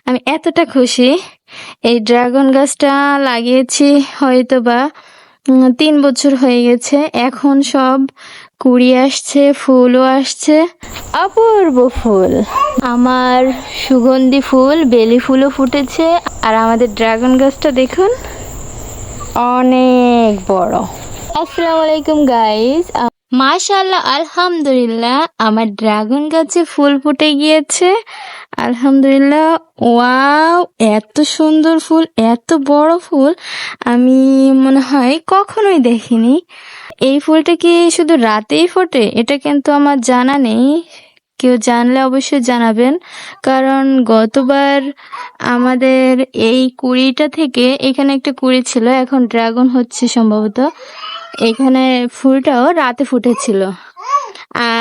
আমি এতটা খুশি। এই ড্রাগন গাছটা লাগিয়েছি হয়তোবা ৩ বছর হয়ে গেছে। এখন সব কুড়ি আসছে, ফুলও আসছে, অপূর্ব ফুল। আমার সুগন্ধি ফুল, বেলি ফুলও ফুটেছে। আর আমাদের ড্রাগন গাছটা দেখুন, অনেক বড়। আসসালামু আলাইকুম গাইস। মাশাআল্লাহ, আলহামদুলিল্লাহ, আমার ড্রাগন গাছে ফুল ফুটে গিয়েছে। আলহামদুলিল্লাহ। ওয়াও, এত সুন্দর ফুল, এত বড় ফুল আমি মনে হয় কখনোই দেখিনি। এই ফুলটা কি শুধু রাতেই ফোটে? এটা কিন্তু আমার জানা নেই। কেউ জানলে অবশ্যই জানাবেন, কারণ গতবার আমাদের এই কুড়িটা থেকে এখানে একটা কুড়ি ছিল, এখন ড্রাগন হচ্ছে সম্ভবত। এখানে ফুলটাও রাতে ফুটেছিল।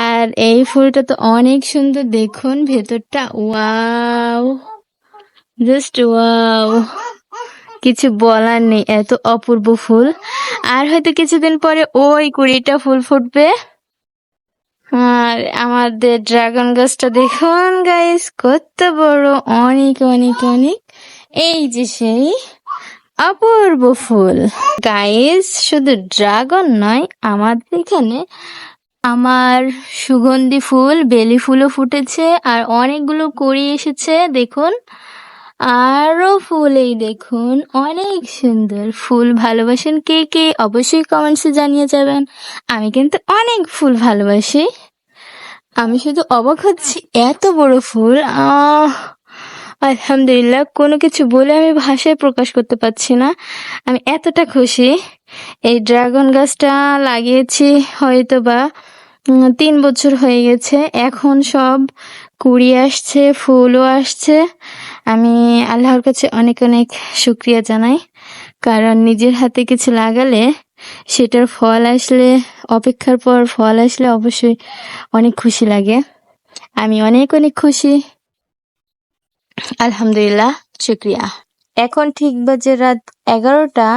আর এই ফুলটা তো অনেক সুন্দর, দেখুন ভেতরটা। ওয়াও, জাস্ট ওয়াও, কিছু বলার নেই, এত অপূর্ব ফুল। আর হয়তো কিছুদিন পরে ওই কুড়িটা ফুল ফুটবে। আর আমাদের ড্রাগন গাছটা দেখুন গাইস, কত বড়, অনেক অনেক অনেক। এই যে সেই অপূর্ব ফুল গাইস। শুধু ড্রাগন নয়, আমাদের এখানে আমার সুগন্ধি ফুল, বেলি ফুলও ফুটেছে, আর অনেকগুলো কুড়ি এসেছে দেখুন। আরো ফুল, এই দেখুন, অনেক সুন্দর ফুল। ভালোবাসেন কে কে অবশ্যই কমেন্টসে জানিয়ে যাবেন। আমি কিন্তু অনেক ফুল ভালোবাসি। আমি শুধু অবাক হচ্ছি, এত বড় ফুল। আলহামদুলিল্লাহ, কোনো কিছু বলে আমি ভাষায় প্রকাশ করতে পারছি না। আমি এতটা খুশি। এই ড্রাগন গাছটা লাগিয়েছি হয়তোবা ৩ বছর হয়ে গেছে। এখন সব কুড়ি আসছে, ফুলও আসছে। আমি আল্লাহর কাছে অনেক অনেক শুক্রিয়া জানাই, কারণ নিজের হাতে কিছু লাগালে সেটার ফল আসলে, অপেক্ষার পর ফল আসলে অবশ্যই অনেক খুশি লাগে। আমি অনেক অনেক খুশি। আলহামদুলিল্লাহ, শুক্রিয়া। এখন ঠিক বাজে রাত ১১টা।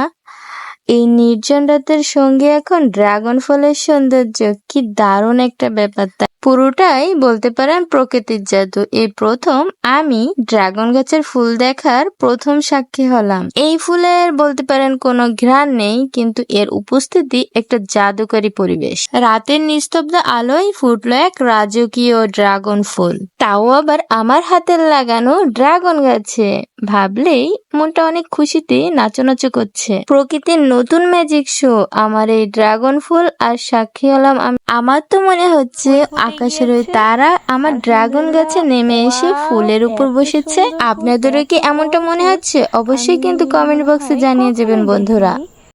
এই নির্জন রাতের সঙ্গে এখন ড্রাগন ফলের সৌন্দর্য কি দারুণ একটা ব্যাপার। পুরোটাই বলতে পারেন প্রকৃতির জাদু। এই প্রথম আমি ড্রাগন গাছের ফুল দেখার প্রথম সাক্ষী হলাম। এই ফুলের বলতে পারেন কোনো ঘ্রাণ নেই, কিন্তু এর উপস্থিতি একটা জাদুকরী পরিবেশ। রাতের নিস্তব্ধ আলোয় ফুটলো এক রাজকীয় ড্রাগন ফুল, তাও আবার আমার হাতের লাগানো ড্রাগন গাছে। ভাবলেই মনটা অনেক খুশিতে নাচনাচু করছে। প্রকৃতির নতুন ম্যাজিক শো আমার এই ড্রাগন ফুল, আর সাক্ষী হলাম আমি। আমার তো মনে হচ্ছে আকাশের ওই তারা আমার ড্রাগন গাছে নেমে এসে ফুলের উপর বসেছে। আপনাদেরও কি এমনটা মনে হচ্ছে? অবশ্যই কিন্তু কমেন্ট বক্সে জানিয়ে যাবেন বন্ধুরা।